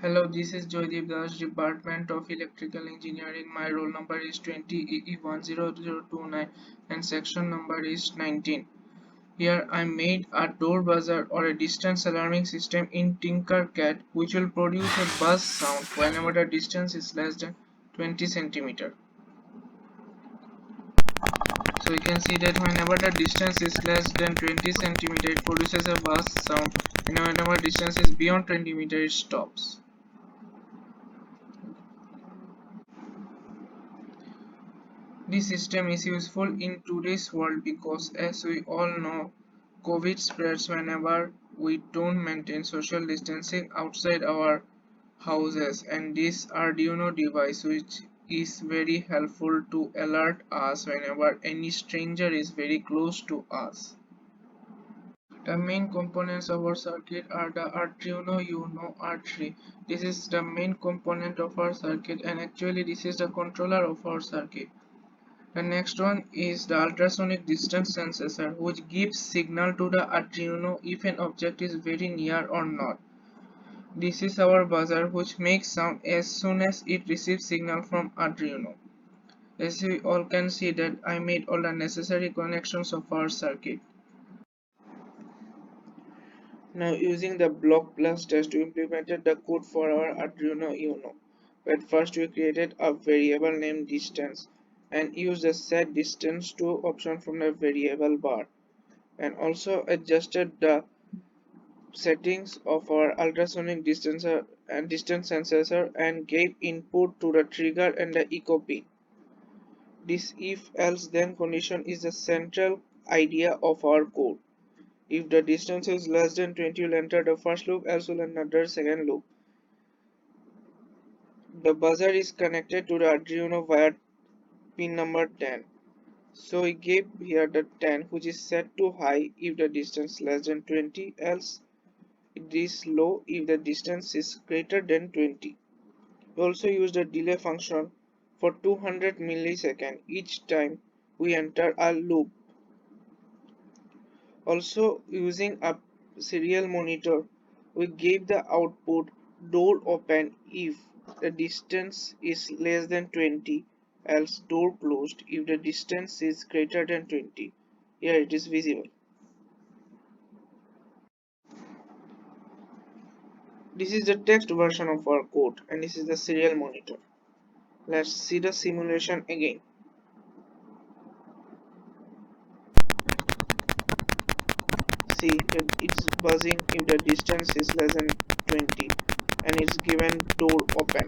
Hello, this is Joydeep Das, Department of Electrical Engineering. My roll number is 20EE10029 and section number is 19. Here I made a door buzzer or a distance alarming system in TINKERCAD which will produce a buzz sound whenever the distance is less than 20 centimeter. So you can see that whenever the distance is less than 20 centimeter, it produces a buzz sound, and whenever distance is beyond 20 meter, it stops. This system is useful in today's world because, as we all know, COVID spreads whenever we don't maintain social distancing outside our houses, and this Arduino device, which is very helpful to alert us whenever any stranger is very close to us. The main components of our circuit are the Arduino Uno R3. This is the main component of our circuit, and actually this is the controller of our circuit. The next one is the ultrasonic distance sensor, which gives signal to the Arduino if an object is very near or not. This is our buzzer, which makes sound as soon as it receives signal from Arduino. As we all can see that I made all the necessary connections of our circuit. Now using the block plus test we implemented the code for our Arduino Uno. But first we created a variable named distance and used the set distance to option from the variable bar, and also adjusted the settings of our ultrasonic distance sensor and gave input to the trigger and the echo pin. This if else then condition is the central idea of our code. If the distance is less than 20, you'll enter the first loop, else will enter the second loop. The buzzer is connected to the Arduino via pin number 10. So we gave here the 10, which is set to high if the distance less than 20, else it is low if the distance is greater than 20. We also use the delay function for 200 milliseconds each time we enter a loop. Also using a serial monitor, we gave the output door open if the distance is less than 20, else door closed if the distance is greater than 20. Here it is visible. This is the text version of our code and this is the serial monitor. Let's see the simulation again. See that it's buzzing if the distance is less than 20 and it's given door open.